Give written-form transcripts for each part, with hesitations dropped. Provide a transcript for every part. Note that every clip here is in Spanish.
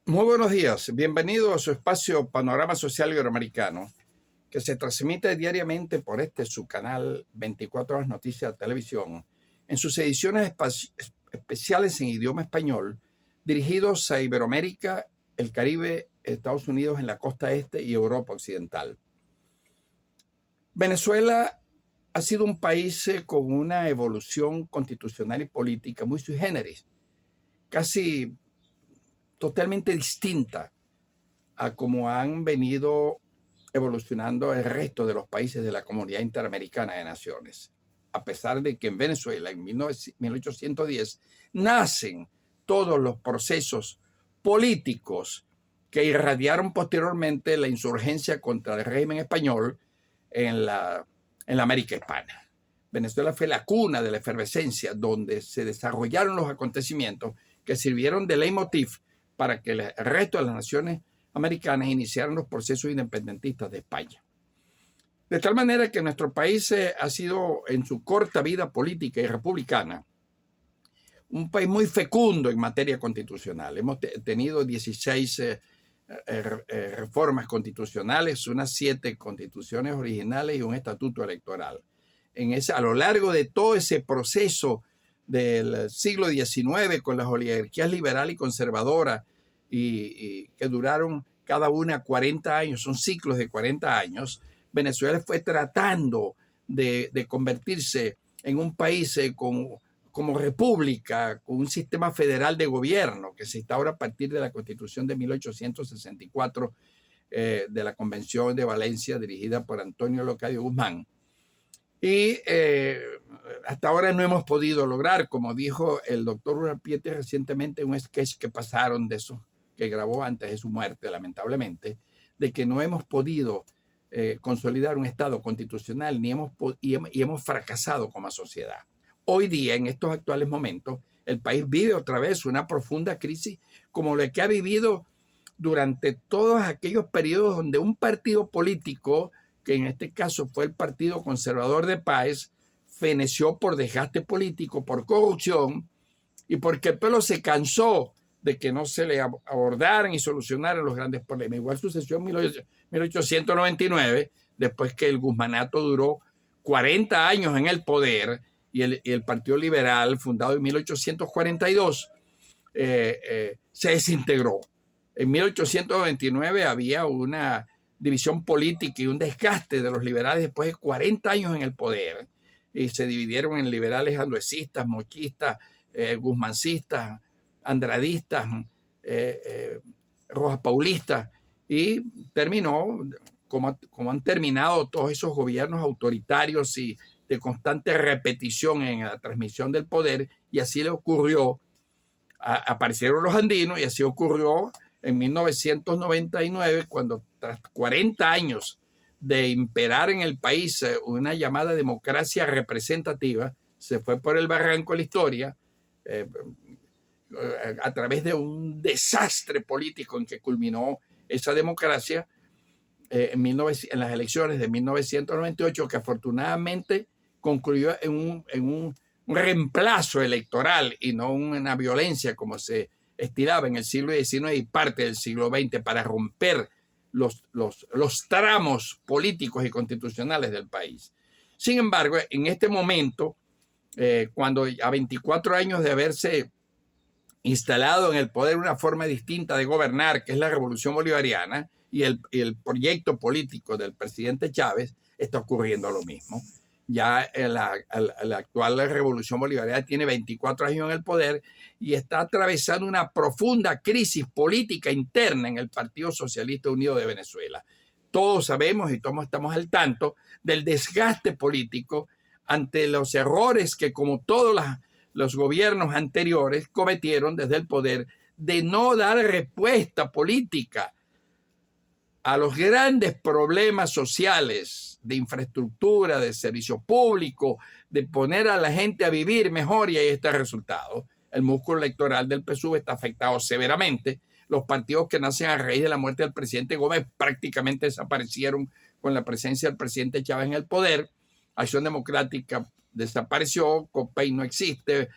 Muy buenos días, bienvenido a su espacio Panorama Social Iberoamericano, que se transmite diariamente por su canal 24 Horas Noticias de Televisión, en sus ediciones especiales en idioma español, dirigidos a Iberoamérica, el Caribe, Estados Unidos en la costa este y Europa Occidental. Venezuela ha sido un país con una evolución constitucional y política muy sui generis, casi totalmente distinta a cómo han venido evolucionando el resto de los países de la Comunidad Interamericana de Naciones. A pesar de que en Venezuela, en 1810, nacen todos los procesos políticos que irradiaron posteriormente la insurgencia contra el régimen español en la América Hispana. Venezuela fue la cuna de la efervescencia donde se desarrollaron los acontecimientos que sirvieron de leitmotiv para que el resto de las naciones americanas iniciaron los procesos independentistas de España. De tal manera que nuestro país ha sido, en su corta vida política y republicana, un país muy fecundo en materia constitucional. Hemos tenido 16 reformas constitucionales, unas 7 constituciones originales y un estatuto electoral. A lo largo de todo ese proceso del siglo XIX, con las oligarquías liberal y conservadora, y que duraron cada una 40 años, son ciclos de 40 años, Venezuela fue tratando de convertirse en un país como república, con un sistema federal de gobierno que se instaura a partir de la Constitución de 1864 de la Convención de Valencia, dirigida por Antonio Locadio Guzmán. Y hasta ahora no hemos podido lograr, como dijo el doctor Urapietes recientemente, un sketch que pasaron de eso, que grabó antes de su muerte, lamentablemente, de que no hemos podido consolidar un Estado constitucional y hemos fracasado como sociedad. Hoy día, en estos actuales momentos, el país vive otra vez una profunda crisis como la que ha vivido durante todos aquellos periodos donde un partido político, que en este caso fue el Partido Conservador de Páez, feneció por desgaste político, por corrupción y porque el pueblo se cansó de que no se le abordaran y solucionaran los grandes problemas. Igual sucedió en 1899, después que el guzmanato duró 40 años en el poder y el Partido Liberal, fundado en 1842, se desintegró. En 1829 había una división política y un desgaste de los liberales después de 40 años en el poder, y se dividieron en liberales anduesistas, mochistas, guzmancistas, andradistas, rojas paulistas, y terminó como han terminado todos esos gobiernos autoritarios y de constante repetición en la transmisión del poder, y así le ocurrió, aparecieron los andinos, y así ocurrió en 1999, cuando tras 40 años de imperar en el país una llamada democracia representativa, se fue por el barranco la historia, a través de un desastre político en que culminó esa democracia en las elecciones de 1998, que afortunadamente concluyó en un reemplazo electoral y no una violencia como se estilaba en el siglo XIX y parte del siglo XX para romper los tramos políticos y constitucionales del país. Sin embargo, en este momento, cuando a 24 años de haberse instalado en el poder una forma distinta de gobernar, que es la revolución bolivariana, y el proyecto político del presidente Chávez, está ocurriendo lo mismo. Ya la actual revolución bolivariana tiene 24 años en el poder y está atravesando una profunda crisis política interna en el Partido Socialista Unido de Venezuela. Todos sabemos y todos estamos al tanto del desgaste político ante los errores que, como todos los gobiernos anteriores, cometieron desde el poder, de no dar respuesta política a los grandes problemas sociales de infraestructura, de servicio público, de poner a la gente a vivir mejor, y ahí está el resultado. El músculo electoral del PSUV está afectado severamente. Los partidos que nacen a raíz de la muerte del presidente Gómez prácticamente desaparecieron con la presencia del presidente Chávez en el poder. Acción Democrática desapareció, COPEI no existe,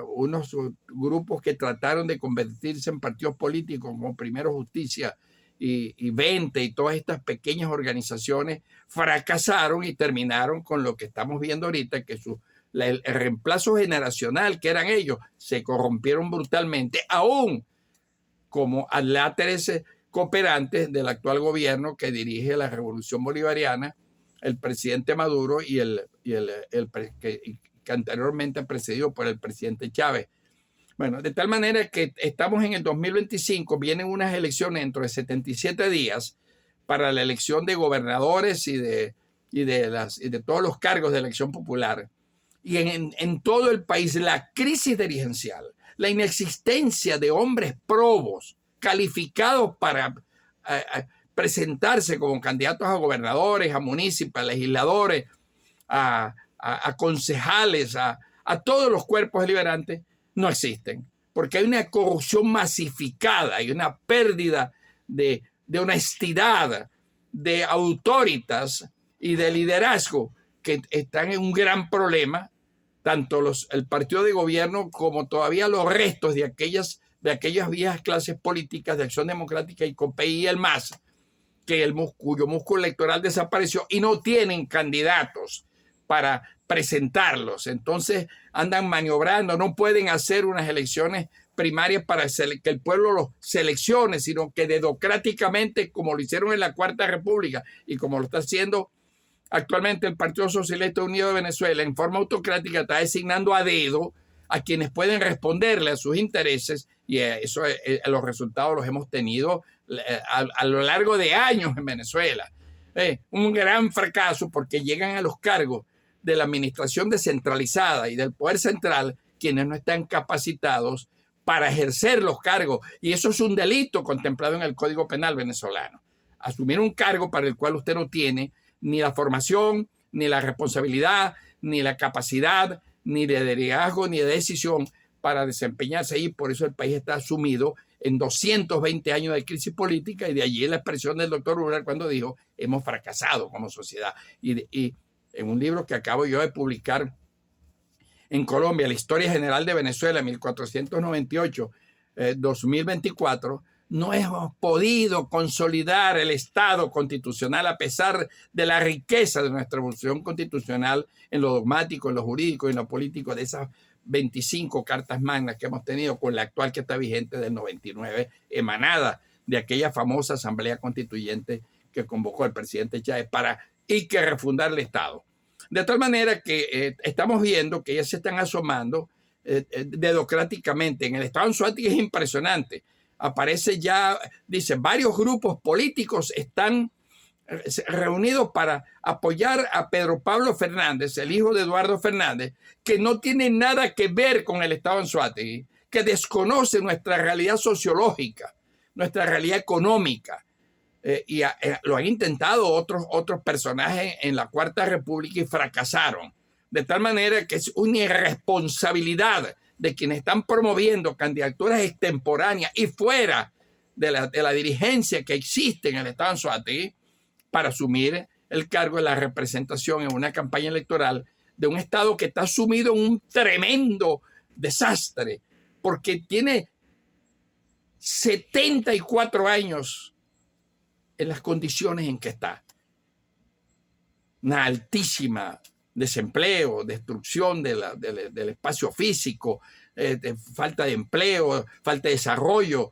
unos grupos que trataron de convertirse en partidos políticos como Primero Justicia y 20 y todas estas pequeñas organizaciones fracasaron y terminaron con lo que estamos viendo ahorita, que el reemplazo generacional que eran ellos se corrompieron brutalmente, aún como adláteres cooperantes del actual gobierno que dirige la Revolución Bolivariana, el presidente Maduro que anteriormente precedido por el presidente Chávez. Bueno, de tal manera que estamos en el 2025, vienen unas elecciones dentro de 77 días para la elección de gobernadores y de todos los cargos de elección popular. Y en todo el país la crisis dirigencial, la inexistencia de hombres probos, calificados para presentarse como candidatos a gobernadores, a municipios, a legisladores, a concejales, a todos los cuerpos deliberantes, no existen, porque hay una corrupción masificada y una pérdida de honestidad, de autoritas y de liderazgo que están en un gran problema, tanto el partido de gobierno como todavía los restos de aquellas viejas clases políticas de Acción Democrática y COPEI y el MAS, cuyo músculo electoral desapareció y no tienen candidatos para presentarlos. Entonces andan maniobrando, no pueden hacer unas elecciones primarias para que el pueblo los seleccione, sino que democráticamente, como lo hicieron en la Cuarta República y como lo está haciendo actualmente el Partido Socialista Unido de Venezuela, en forma autocrática está designando a dedo a quienes pueden responderle a sus intereses, y eso los resultados los hemos tenido a lo largo de años en Venezuela. Un gran fracaso, porque llegan a los cargos de la administración descentralizada y del poder central quienes no están capacitados para ejercer los cargos, y eso es un delito contemplado en el Código Penal venezolano. Asumir un cargo para el cual usted no tiene ni la formación, ni la responsabilidad, ni la capacidad, ni de liderazgo, ni de decisión para desempeñarse ahí. Por eso el país está sumido en 220 años de crisis política, y de allí la expresión del doctor Ural cuando dijo: hemos fracasado como sociedad. Y en un libro que acabo yo de publicar en Colombia, La Historia General de Venezuela, 1498-2024, no hemos podido consolidar el Estado constitucional a pesar de la riqueza de nuestra evolución constitucional en lo dogmático, en lo jurídico y en lo político, de esas 25 cartas magnas que hemos tenido, con la actual que está vigente del 99, emanada de aquella famosa asamblea constituyente que convocó el presidente Chávez y que refundar el Estado. De tal manera que estamos viendo que ya se están asomando democráticamente. En el Estado Anzoátegui es impresionante. Aparece ya, dice, varios grupos políticos están reunidos para apoyar a Pedro Pablo Fernández, el hijo de Eduardo Fernández, que no tiene nada que ver con el Estado Anzoátegui, que desconoce nuestra realidad sociológica, nuestra realidad económica. Lo han intentado otros personajes en la Cuarta República y fracasaron. De tal manera que es una irresponsabilidad de quienes están promoviendo candidaturas extemporáneas y fuera de la dirigencia que existe en el Estado Anzoátegui para asumir el cargo de la representación en una campaña electoral de un Estado que está sumido en un tremendo desastre, porque tiene 74 años en las condiciones en que está. Una altísima desempleo, destrucción del espacio físico, falta de empleo, falta de desarrollo,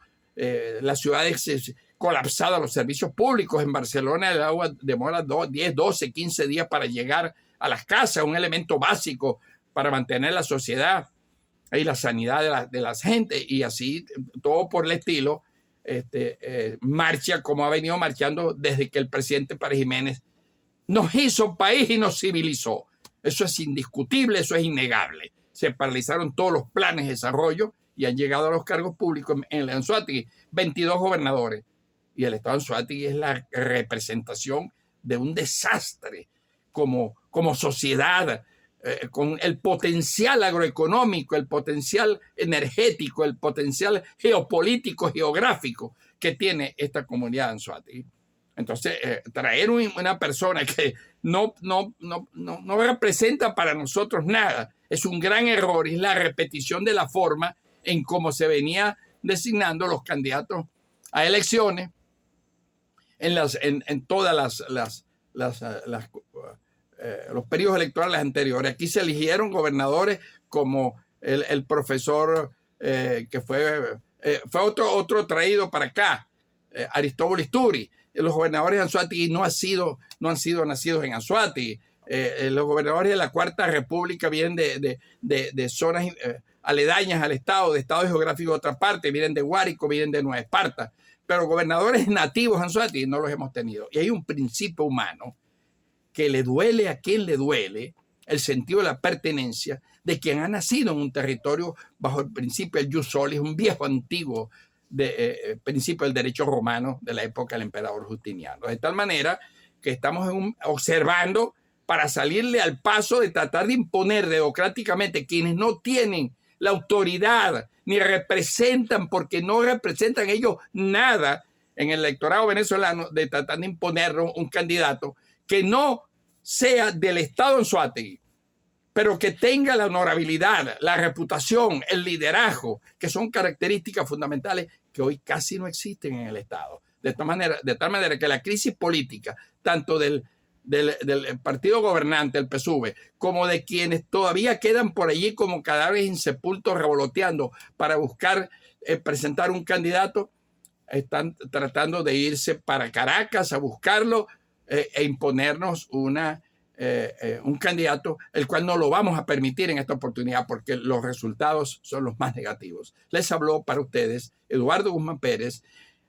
las ciudades colapsadas, los servicios públicos. En Barcelona el agua demora 10, 12, 15 días para llegar a las casas, un elemento básico para mantener la sociedad y la sanidad de la gente, y así todo por el estilo. Marcha como ha venido marchando desde que el presidente Párez Jiménez nos hizo país y nos civilizó. Eso es indiscutible, eso es innegable. Se paralizaron todos los planes de desarrollo y han llegado a los cargos públicos en el Anzoátegui 22 gobernadores. Y el Estado Anzoátegui es la representación de un desastre como sociedad, con el potencial agroeconómico, el potencial energético, el potencial geopolítico, geográfico que tiene esta comunidad de Anzoátegui. Entonces, traer una persona que no representa para nosotros nada, es un gran error, es la repetición de la forma en cómo se venía designando los candidatos a elecciones en todas los periodos electorales anteriores. Aquí se eligieron gobernadores como el profesor que fue otro traído para acá, Aristóbulo Isturi. Los gobernadores de Anzoátegui no han sido nacidos en Anzoátegui. Los gobernadores de la Cuarta República vienen de zonas aledañas al estado, de estados geográficos de otra parte, vienen de Guárico, vienen de Nueva Esparta. Pero gobernadores nativos en Anzoátegui no los hemos tenido. Y hay un principio humano que le duele a quien le duele, el sentido de la pertenencia de quien ha nacido en un territorio bajo el principio del jus soli, un viejo antiguo principio del derecho romano de la época del emperador Justiniano. De tal manera que estamos observando para salirle al paso de tratar de imponer democráticamente quienes no tienen la autoridad ni representan, porque no representan ellos nada en el electorado venezolano, de tratar de imponer un candidato que no sea del estado Anzoátegui, pero que tenga la honorabilidad, la reputación, el liderazgo, que son características fundamentales que hoy casi no existen en el estado. De tal manera que la crisis política, tanto del partido gobernante, el PSUV, como de quienes todavía quedan por allí como cadáveres insepultos revoloteando para buscar presentar un candidato, están tratando de irse para Caracas a buscarlo e imponernos un candidato, el cual no lo vamos a permitir en esta oportunidad porque los resultados son los más negativos. Les habló para ustedes Eduardo Guzmán Pérez,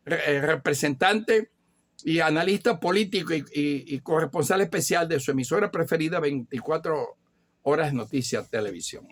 representante y analista político y corresponsal especial de su emisora preferida 24 Horas Noticias Televisión.